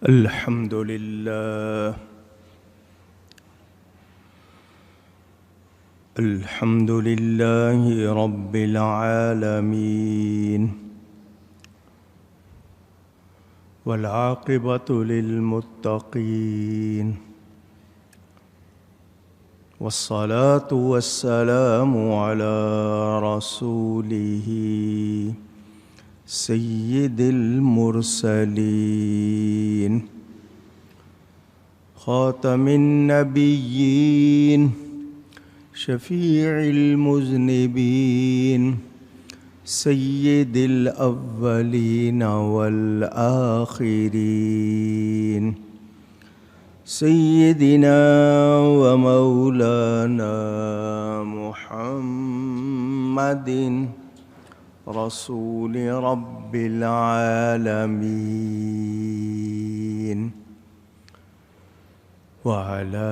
الحمد لله الحمد لله رب العالمين والعاقبة للمتقين والصلاة والسلام على رسوله سيد المرسلين خاتم النبيين شفيع المذنبين سيد الأولين والآخرين سيدنا ومولانا محمد رسول رب العالمين وعلى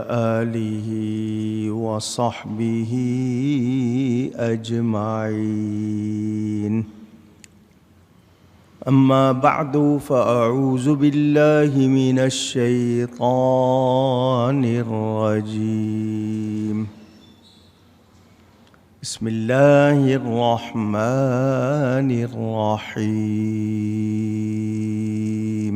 آله وصحبه أجمعين. أما بعد فأعوذ بالله من الشيطان الرجيم. بسم الله الرحمن الرحيم.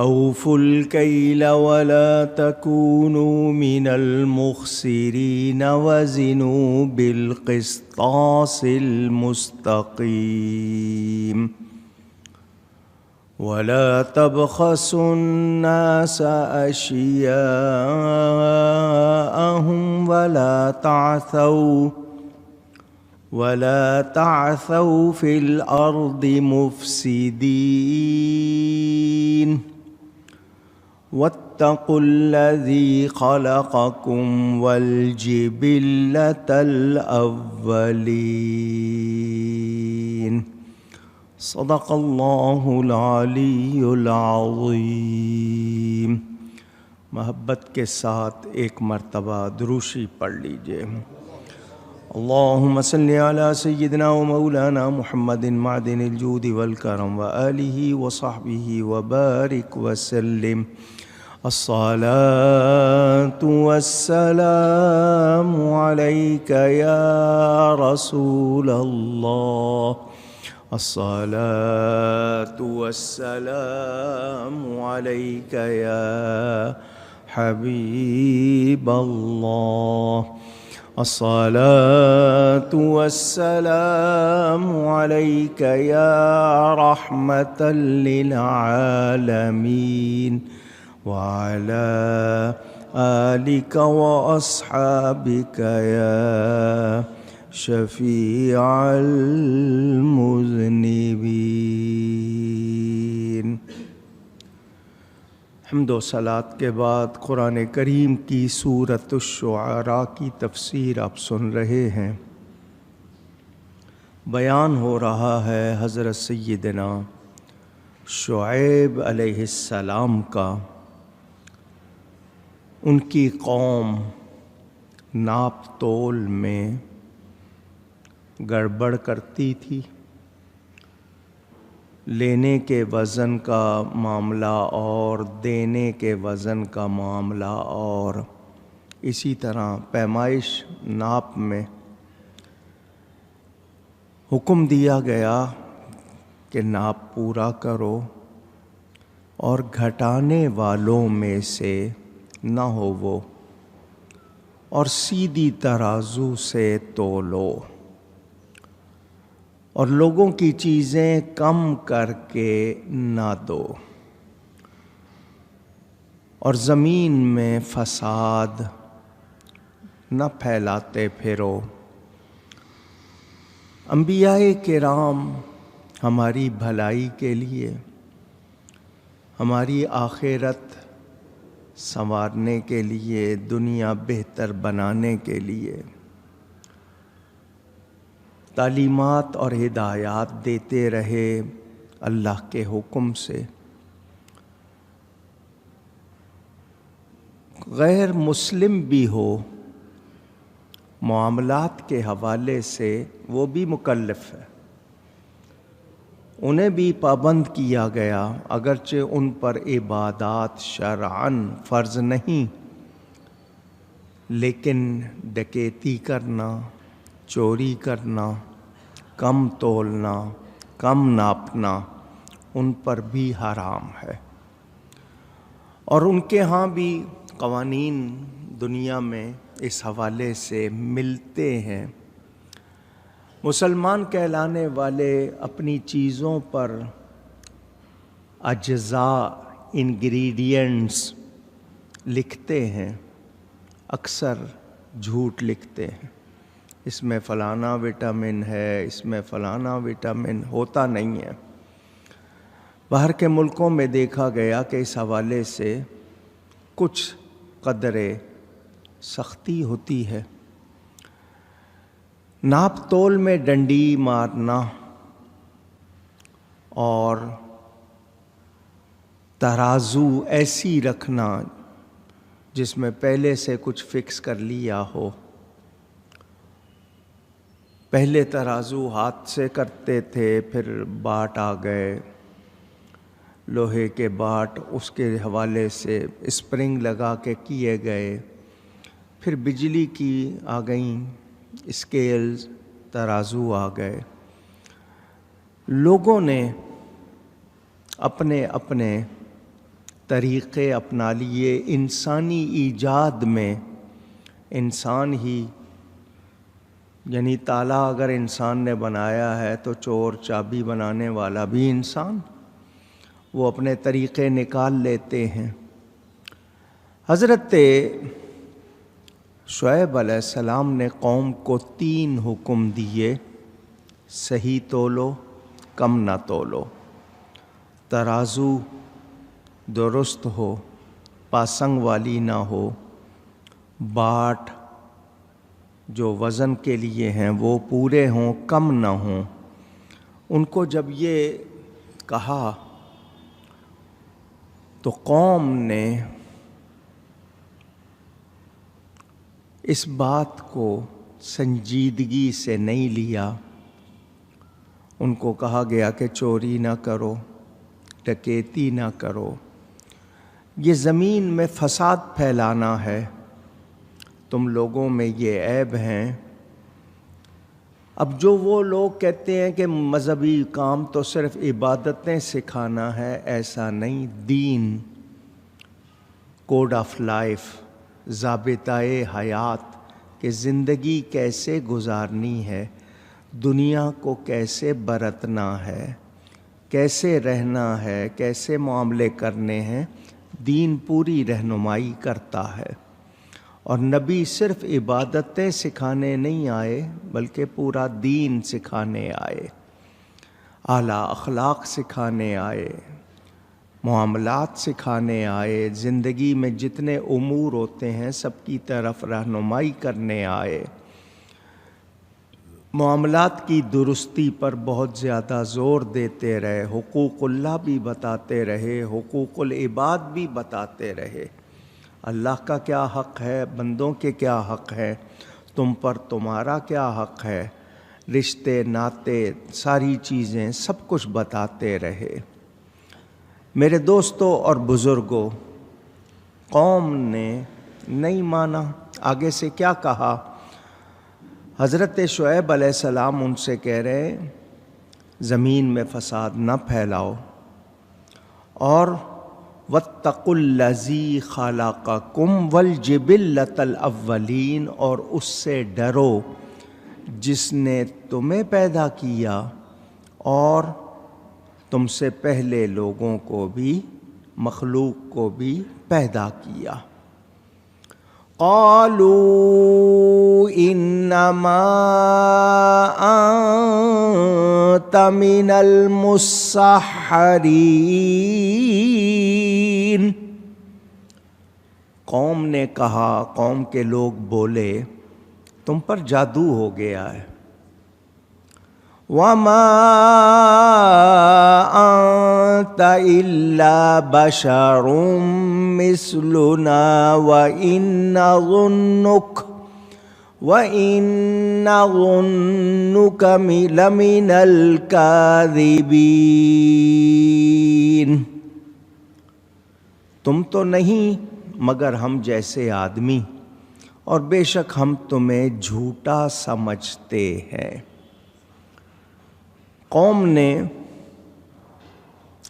أوفوا الكيل ولا تكونوا من المخسرين وزنوا بالقسطاس المستقيم ولا تبخسوا الناس أشياءهم ولا تعثوا في الأرض مفسدين واتقوا الذي خلقكم والجبلة الأولين. صدق الله العلی العظیم. محبت کے ساتھ ایک مرتبہ دروشی پڑھ لیجئے. اللہم صلی علی سیدنا و مولانا محمد معدن الجود والکرم وآلہ وصحبہ وبارک وسلم. الصلاة والسلام علیک یا رسول اللہ. الصلاة والسلام عليك يا حبيب الله. الصلاة والسلام عليك يا رحمة للعالمين وعلى آلك وأصحابك يا شفیع المذنبین. حمد و صلات کے بعد قرآن کریم کی سورۃ الشعراء کی تفسیر آپ سن رہے ہیں. بیان ہو رہا ہے حضرت سیدنا شعیب علیہ السلام کا. ان کی قوم ناپ تول میں گڑبڑ کرتی تھی. لینے کے وزن کا معاملہ اور دینے کے وزن کا معاملہ اور اسی طرح پیمائش ناپ میں حکم دیا گیا کہ ناپ پورا کرو اور گھٹانے والوں میں سے نہ ہو وہ اور سیدھی ترازو سے تولو اور لوگوں کی چیزیں کم کر کے نہ دو اور زمین میں فساد نہ پھیلاتے پھرو. انبیاء کرام ہماری بھلائی کے لیے، ہماری آخرت سنوارنے کے لیے، دنیا بہتر بنانے کے لیے تعلیمات اور ہدایات دیتے رہے اللہ کے حکم سے. غیر مسلم بھی ہو معاملات کے حوالے سے وہ بھی مکلف ہے. انہیں بھی پابند کیا گیا، اگرچہ ان پر عبادات شرعاً فرض نہیں، لیکن ڈکیتی کرنا، چوری کرنا، کم تولنا، کم ناپنا ان پر بھی حرام ہے۔ اور ان کے ہاں بھی قوانین دنیا میں اس حوالے سے ملتے ہیں۔ مسلمان کہلانے والے اپنی چیزوں پر اجزاء، انگریڈینٹس لکھتے ہیں، اکثر جھوٹ لکھتے ہیں، اس میں فلانا وٹامن ہے، اس میں فلانا وٹامن ہوتا نہیں ہے۔ باہر کے ملکوں میں دیکھا گیا کہ اس حوالے سے کچھ قدرے سختی ہوتی ہے۔ ناپ تول میں ڈنڈی مارنا اور ترازو ایسی رکھنا جس میں پہلے سے کچھ فکس کر لیا ہو۔ پہلے ترازو ہاتھ سے کرتے تھے، پھر باٹ آ گئے، لوہے کے باٹ، اس کے حوالے سے اسپرنگ لگا کے کیے گئے، پھر بجلی کی آ گئیں اسکیلز، ترازو آ گئے۔ لوگوں نے اپنے اپنے طریقے اپنا لیے۔ انسانی ایجاد میں انسان ہی، یعنی تالا اگر انسان نے بنایا ہے تو چور چابی بنانے والا بھی انسان، وہ اپنے طریقے نکال لیتے ہیں۔ حضرت شعیب علیہ السلام نے قوم کو 3 حکم دیے: صحیح تولو، کم نہ تولو، ترازو درست ہو، پاسنگ والی نہ ہو، باٹ جو وزن کے لیے ہیں وہ پورے ہوں، کم نہ ہوں۔ ان کو جب یہ کہا تو قوم نے اس بات کو سنجیدگی سے نہیں لیا۔ ان کو کہا گیا کہ چوری نہ کرو، ڈکیتی نہ کرو، یہ زمین میں فساد پھیلانا ہے، تم لوگوں میں یہ عیب ہیں۔ اب جو وہ لوگ کہتے ہیں کہ مذہبی کام تو صرف عبادتیں سکھانا ہے، ایسا نہیں۔ دین، کوڈ آف لائف، ضابطۂ حیات کہ زندگی کیسے گزارنی ہے، دنیا کو کیسے برتنا ہے، کیسے رہنا ہے، کیسے معاملے کرنے ہیں، دین پوری رہنمائی کرتا ہے۔ اور نبی صرف عبادتیں سکھانے نہیں آئے بلکہ پورا دین سکھانے آئے، اعلیٰ اخلاق سکھانے آئے، معاملات سکھانے آئے، زندگی میں جتنے امور ہوتے ہیں سب کی طرف رہنمائی کرنے آئے۔ معاملات کی درستی پر بہت زیادہ زور دیتے رہے، حقوق اللہ بھی بتاتے رہے، حقوق العباد بھی بتاتے رہے، اللہ کا کیا حق ہے، بندوں کے کیا حق ہے، تم پر تمہارا کیا حق ہے، رشتے ناتے، ساری چیزیں سب کچھ بتاتے رہے۔ میرے دوستوں اور بزرگوں، قوم نے نہیں مانا۔ آگے سے کیا کہا؟ حضرت شعیب علیہ السلام ان سے کہہ رہے ہیں زمین میں فساد نہ پھیلاؤ، اور وَاتَّقُوا الَّذِي خَلَقَكُمْ وَالْجِبِلَّةَ الْأَوَّلِينَ، اور اس سے ڈرو جس نے تمہیں پیدا کیا اور تم سے پہلے لوگوں کو بھی، مخلوق کو بھی پیدا کیا۔ قالوا انما انت من المسحرین، قوم نے کہا، قوم کے لوگ بولے تم پر جادو ہو گیا ہے۔ وَمَا أَنْتَ إِلَّا بَشَرٌ مِثْلُنَا وَإِنْ نَظُنُّكَ وَإِنَّ ظُنُّكَ لَمِنَ الْكَاذِبِينَ، تم تو نہیں مگر ہم جیسے آدمی، اور بے شک ہم تمہیں جھوٹا سمجھتے ہیں۔ قوم نے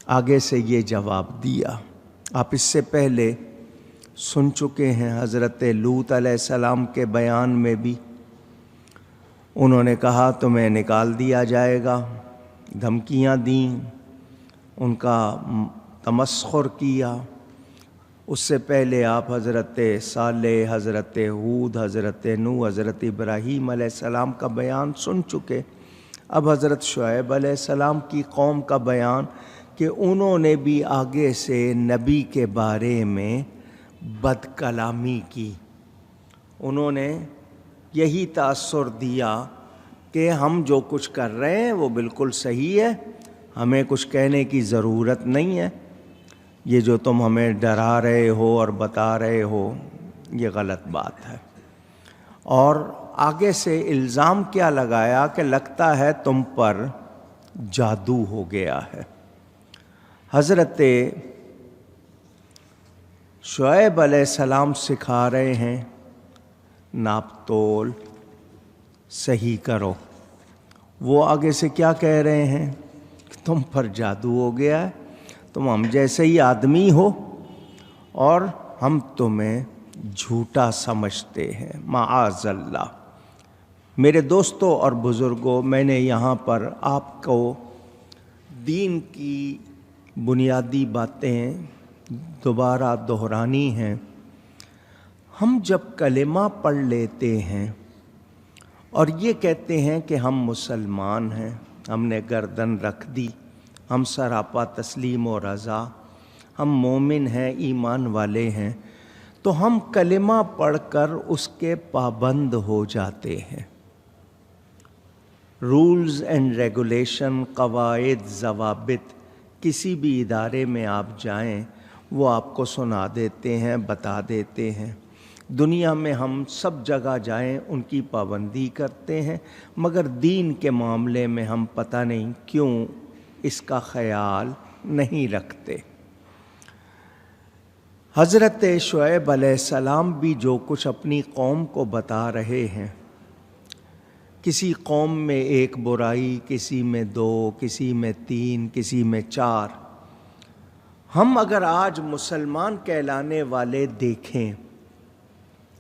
آگے سے یہ جواب دیا، آپ اس سے پہلے سن چکے ہیں حضرت لوط علیہ السلام کے بیان میں بھی انہوں نے کہا تمہیں نکال دیا جائے گا، دھمکیاں دیں، ان کا تمسخر کیا۔ اس سے پہلے آپ حضرت صالح، حضرت ہود، حضرت نوح، حضرت ابراہیم علیہ السلام کا بیان سن چکے۔ اب حضرت شعیب علیہ السلام کی قوم کا بیان کہ انہوں نے بھی آگے سے نبی کے بارے میں بد کلامی کی، انہوں نے یہی تاثر دیا کہ ہم جو کچھ کر رہے ہیں وہ بالکل صحیح ہے، ہمیں کچھ کہنے کی ضرورت نہیں ہے، یہ جو تم ہمیں ڈرا رہے ہو اور بتا رہے ہو یہ غلط بات ہے۔ اور آگے سے الزام کیا لگایا کہ لگتا ہے تم پر جادو ہو گیا ہے۔ حضرت شعیب علیہ السلام سکھا رہے ہیں ناپ تول صحیح کرو، وہ آگے سے کیا کہہ رہے ہیں کہ تم پر جادو ہو گیا ہے، تم ہم جیسے ہی آدمی ہو اور ہم تمہیں جھوٹا سمجھتے ہیں، معاذ اللہ۔ میرے دوستوں اور بزرگوں، میں نے یہاں پر آپ کو دین کی بنیادی باتیں دوبارہ دہرانی ہیں۔ ہم جب کلمہ پڑھ لیتے ہیں اور یہ کہتے ہیں کہ ہم مسلمان ہیں، ہم نے گردن رکھ دی، ہم سراپا تسلیم و رضا، ہم مومن ہیں، ایمان والے ہیں، تو ہم کلمہ پڑھ کر اس کے پابند ہو جاتے ہیں۔ رولز اینڈ ریگولیشن، قواعد، ضوابط کسی بھی ادارے میں آپ جائیں وہ آپ کو سنا دیتے ہیں، بتا دیتے ہیں۔ دنیا میں ہم سب جگہ جائیں ان کی پابندی کرتے ہیں، مگر دین کے معاملے میں ہم پتہ نہیں کیوں اس کا خیال نہیں رکھتے۔ حضرت شعیب علیہ السلام بھی جو کچھ اپنی قوم کو بتا رہے ہیں، کسی قوم میں ایک برائی، کسی میں دو، کسی میں تین، کسی میں چار۔ ہم اگر آج مسلمان کہلانے والے دیکھیں،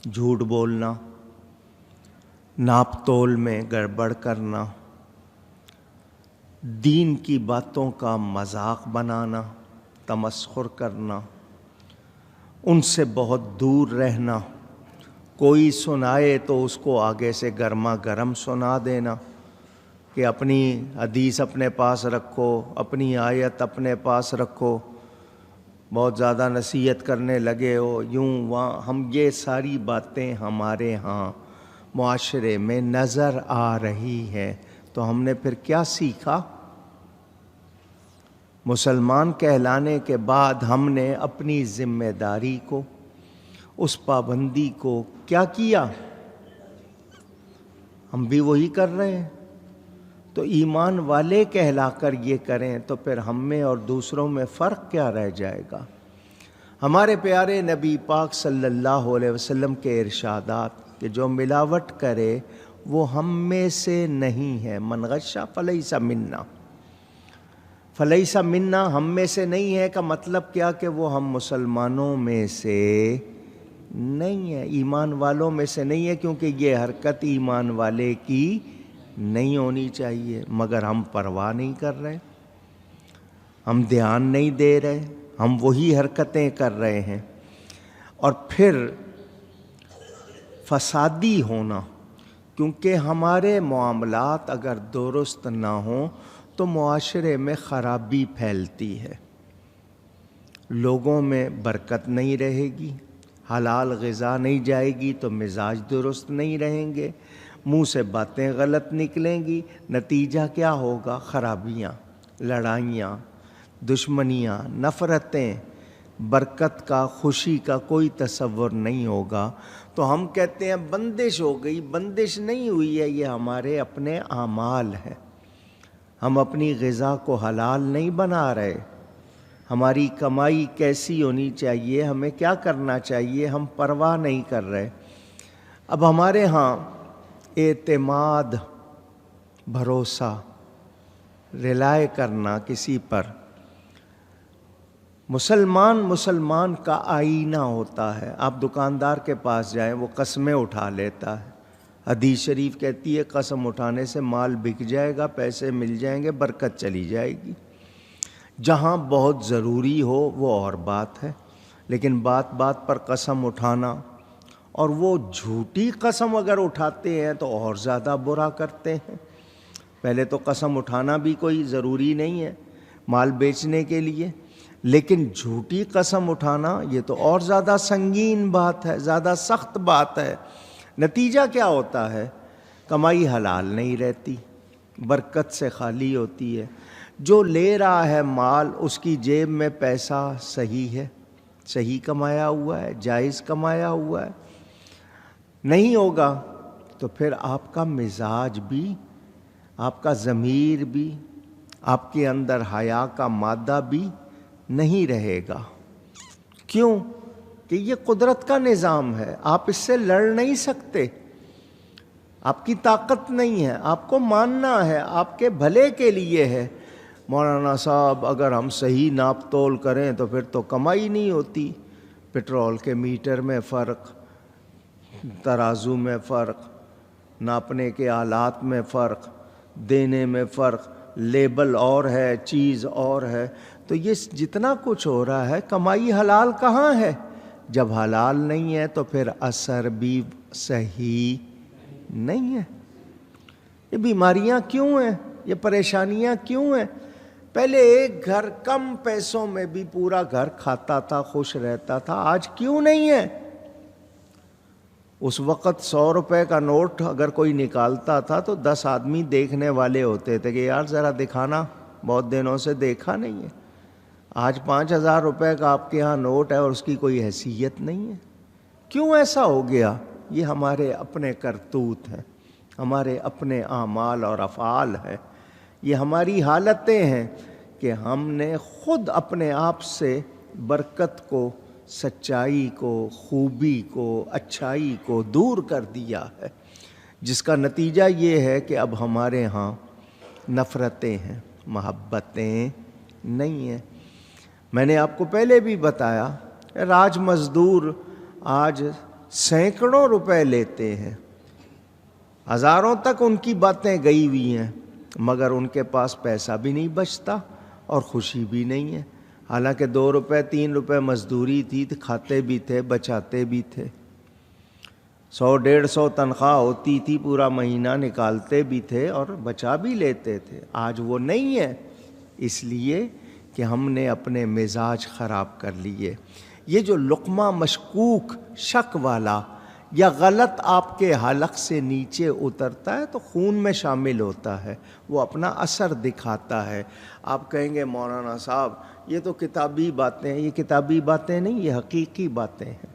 جھوٹ بولنا، ناپ تول میں گڑبڑ کرنا، دین کی باتوں کا مذاق بنانا، تمسخر کرنا، ان سے بہت دور رہنا، کوئی سنائے تو اس کو آگے سے گرما گرم سنا دینا کہ اپنی حدیث اپنے پاس رکھو، اپنی آیت اپنے پاس رکھو، بہت زیادہ نصیحت کرنے لگے ہو، یوں وہاں۔ ہم یہ ساری باتیں ہمارے ہاں معاشرے میں نظر آ رہی ہے، تو ہم نے پھر کیا سیکھا؟ مسلمان کہلانے کے بعد ہم نے اپنی ذمہ داری کو، اس پابندی کو کیا کیا؟ ہم بھی وہی کر رہے ہیں۔ تو ایمان والے کہلا کر یہ کریں تو پھر ہم میں اور دوسروں میں فرق کیا رہ جائے گا؟ ہمارے پیارے نبی پاک صلی اللہ علیہ وسلم کے ارشادات کہ جو ملاوٹ کرے وہ ہم میں سے نہیں ہے، من غش فلیس منا۔ فلیس منا ہم میں سے نہیں ہے کا مطلب کیا کہ وہ ہم مسلمانوں میں سے نہیں ہے، ایمان والوں میں سے نہیں ہے، کیونکہ یہ حرکت ایمان والے کی نہیں ہونی چاہیے، مگر ہم پرواہ نہیں کر رہے، ہم دھیان نہیں دے رہے، ہم وہی حرکتیں کر رہے ہیں۔ اور پھر فسادی ہونا، کیونکہ ہمارے معاملات اگر درست نہ ہوں تو معاشرے میں خرابی پھیلتی ہے، لوگوں میں برکت نہیں رہے گی، حلال غذا نہیں جائے گی تو مزاج درست نہیں رہیں گے، منہ سے باتیں غلط نکلیں گی، نتیجہ کیا ہوگا؟ خرابیاں، لڑائیاں، دشمنیاں، نفرتیں، برکت کا، خوشی کا کوئی تصور نہیں ہوگا، تو ہم کہتے ہیں بندش ہو گئی۔ بندش نہیں ہوئی ہے، یہ ہمارے اپنے اعمال ہیں۔ ہم اپنی غذا کو حلال نہیں بنا رہے۔ ہماری کمائی کیسی ہونی چاہیے، ہمیں کیا کرنا چاہیے، ہم پرواہ نہیں کر رہے۔ اب ہمارے ہاں اعتماد، بھروسہ، ریلائے کرنا کسی پر، مسلمان کا آئینہ ہوتا ہے۔ آپ دکاندار کے پاس جائیں، وہ قسمیں اٹھا لیتا ہے۔ حدیث شریف کہتی ہے قسم اٹھانے سے مال بک جائے گا، پیسے مل جائیں گے، برکت چلی جائے گی۔ جہاں بہت ضروری ہو وہ اور بات ہے، لیکن بات بات پر قسم اٹھانا، اور وہ جھوٹی قسم اگر اٹھاتے ہیں تو اور زیادہ برا کرتے ہیں۔ پہلے تو قسم اٹھانا بھی کوئی ضروری نہیں ہے مال بیچنے کے لیے، لیکن جھوٹی قسم اٹھانا یہ تو اور زیادہ سنگین بات ہے، زیادہ سخت بات ہے۔ نتیجہ کیا ہوتا ہے؟ کمائی حلال نہیں رہتی، برکت سے خالی ہوتی ہے۔ جو لے رہا ہے مال، اس کی جیب میں پیسہ صحیح ہے، صحیح کمایا ہوا ہے، جائز کمایا ہوا ہے۔ نہیں ہوگا تو پھر آپ کا مزاج بھی، آپ کا ضمیر بھی، آپ کے اندر حیا کا مادہ بھی نہیں رہے گا۔ کیوں؟ کہ یہ قدرت کا نظام ہے، آپ اس سے لڑ نہیں سکتے، آپ کی طاقت نہیں ہے، آپ کو ماننا ہے، آپ کے بھلے کے لیے ہے۔ مولانا صاحب اگر ہم صحیح ناپ تول کریں تو پھر تو کمائی نہیں ہوتی۔ پٹرول کے میٹر میں فرق، ترازو میں فرق، ناپنے کے آلات میں فرق، دینے میں فرق، لیبل اور ہے، چیز اور ہے، تو یہ جتنا کچھ ہو رہا ہے، کمائی حلال کہاں ہے؟ جب حلال نہیں ہے تو پھر اثر بھی صحیح نہیں ہے۔ یہ بیماریاں کیوں ہیں؟ یہ پریشانیاں کیوں ہیں؟ پہلے ایک گھر کم پیسوں میں بھی پورا گھر کھاتا تھا، خوش رہتا تھا، آج کیوں نہیں ہے؟ اس وقت 100 روپے کا نوٹ اگر کوئی نکالتا تھا تو 10 آدمی دیکھنے والے ہوتے تھے کہ یار ذرا دکھانا، بہت دنوں سے دیکھا نہیں ہے۔ آج 5000 روپے کا آپ کے ہاں نوٹ ہے اور اس کی کوئی حیثیت نہیں ہے۔ کیوں ایسا ہو گیا؟ یہ ہمارے اپنے کرتوت ہیں، ہمارے اپنے اعمال اور افعال ہیں، یہ ہماری حالتیں ہیں کہ ہم نے خود اپنے آپ سے برکت کو، سچائی کو، خوبی کو، اچھائی کو دور کر دیا ہے، جس کا نتیجہ یہ ہے کہ اب ہمارے ہاں نفرتیں ہیں، محبتیں نہیں ہیں۔ میں نے آپ کو پہلے بھی بتایا، راج مزدور آج سینکڑوں روپے لیتے ہیں، ہزاروں تک ان کی باتیں گئی ہوئی ہیں، مگر ان کے پاس پیسہ بھی نہیں بچتا اور خوشی بھی نہیں ہے۔ حالانکہ 2 روپے 3 روپے مزدوری تھی تو کھاتے بھی تھے، بچاتے بھی تھے۔ 100-150 تنخواہ ہوتی تھی، پورا مہینہ نکالتے بھی تھے اور بچا بھی لیتے تھے۔ آج وہ نہیں ہے، اس لیے کہ ہم نے اپنے مزاج خراب کر لیے۔ یہ جو لقمہ مشکوک، شک والا یا غلط آپ کے حلق سے نیچے اترتا ہے تو خون میں شامل ہوتا ہے، وہ اپنا اثر دکھاتا ہے۔ آپ کہیں گے مولانا صاحب یہ تو کتابی باتیں ہیں، یہ کتابی باتیں نہیں، یہ حقیقی باتیں ہیں۔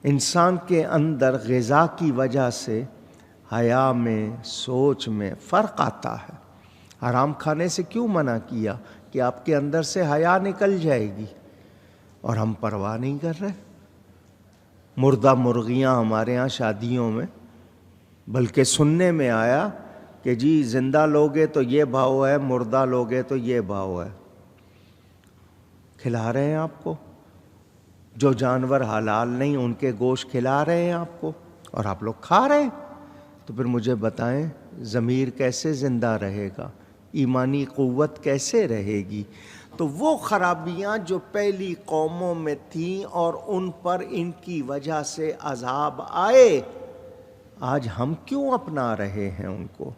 انسان کے اندر غذا کی وجہ سے حیا میں، سوچ میں فرق آتا ہے۔ حرام کھانے سے کیوں منع کیا؟ کہ آپ کے اندر سے حیا نکل جائے گی، اور ہم پرواہ نہیں کر رہے۔ مردہ مرغیاں ہمارے ہاں شادیوں میں، بلکہ سننے میں آیا کہ جی زندہ لوگے تو یہ بھاؤ ہے، مردہ لوگے تو یہ بھاؤ ہے۔ کھلا رہے ہیں آپ کو، جو جانور حلال نہیں ان کے گوشت کھلا رہے ہیں آپ کو، اور آپ لوگ کھا رہے ہیں۔ تو پھر مجھے بتائیں ضمیر کیسے زندہ رہے گا، ایمانی قوت کیسے رہے گی؟ تو وہ خرابیاں جو پہلی قوموں میں تھیں اور ان پر ان کی وجہ سے عذاب آئے، آج ہم کیوں اپنا رہے ہیں ان کو؟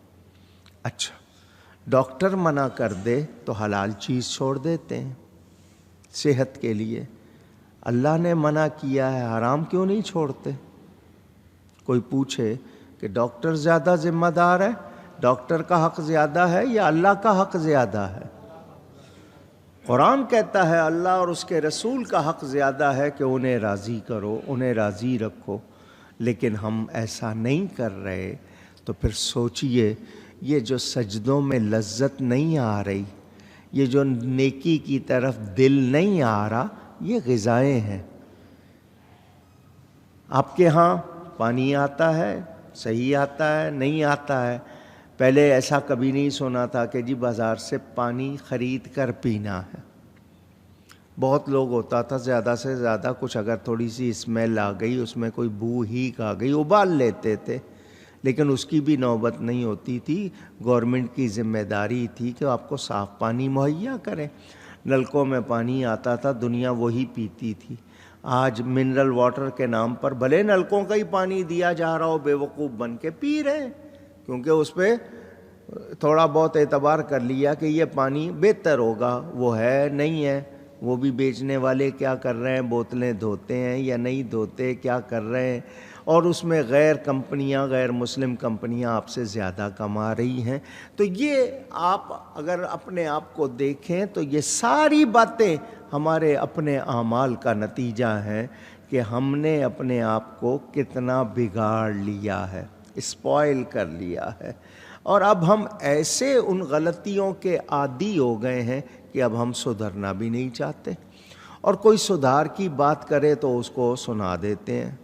اچھا، ڈاکٹر منع کر دے تو حلال چیز چھوڑ دیتے ہیں صحت کے لیے، اللہ نے منع کیا ہے، حرام کیوں نہیں چھوڑتے؟ کوئی پوچھے کہ ڈاکٹر زیادہ ذمہ دار ہے، ڈاکٹر کا حق زیادہ ہے یا اللہ کا حق زیادہ ہے؟ قرآن کہتا ہے اللہ اور اس کے رسول کا حق زیادہ ہے کہ انہیں راضی کرو، انہیں راضی رکھو، لیکن ہم ایسا نہیں کر رہے۔ تو پھر سوچئے، یہ جو سجدوں میں لذت نہیں آ رہی، یہ جو نیکی کی طرف دل نہیں آ رہا، یہ غذائیں ہیں۔ آپ کے ہاں پانی آتا ہے، صحیح آتا ہے، نہیں آتا ہے؟ پہلے ایسا کبھی نہیں سنا تھا کہ جی بازار سے پانی خرید کر پینا ہے۔ بہت لوگ ہوتا تھا زیادہ سے زیادہ کچھ اگر تھوڑی سی اسمیل آ گئی، اس میں کوئی بو ہی آ گئی، ابال لیتے تھے، لیکن اس کی بھی نوبت نہیں ہوتی تھی۔ گورنمنٹ کی ذمہ داری تھی کہ آپ کو صاف پانی مہیا کریں۔ نلکوں میں پانی آتا تھا، دنیا وہی پیتی تھی۔ آج منرل واٹر کے نام پر بھلے نلکوں کا ہی پانی دیا جا رہا ہو، بے وقوف بن کے پی رہے ہیں، کیونکہ اس پہ تھوڑا بہت اعتبار کر لیا کہ یہ پانی بہتر ہوگا۔ وہ ہے نہیں ہے، وہ بھی بیچنے والے کیا کر رہے ہیں، بوتلیں دھوتے ہیں یا نہیں دھوتے، کیا کر رہے ہیں، اور اس میں غیر کمپنیاں، غیر مسلم کمپنیاں آپ سے زیادہ کما رہی ہیں۔ تو یہ آپ اگر اپنے آپ کو دیکھیں تو یہ ساری باتیں ہمارے اپنے اعمال کا نتیجہ ہیں کہ ہم نے اپنے آپ کو کتنا بگاڑ لیا ہے، اسپوائل کر لیا ہے، اور اب ہم ایسے ان غلطیوں کے عادی ہو گئے ہیں کہ اب ہم سدھرنا بھی نہیں چاہتے، اور کوئی سدھار کی بات کرے تو اس کو سنا دیتے ہیں۔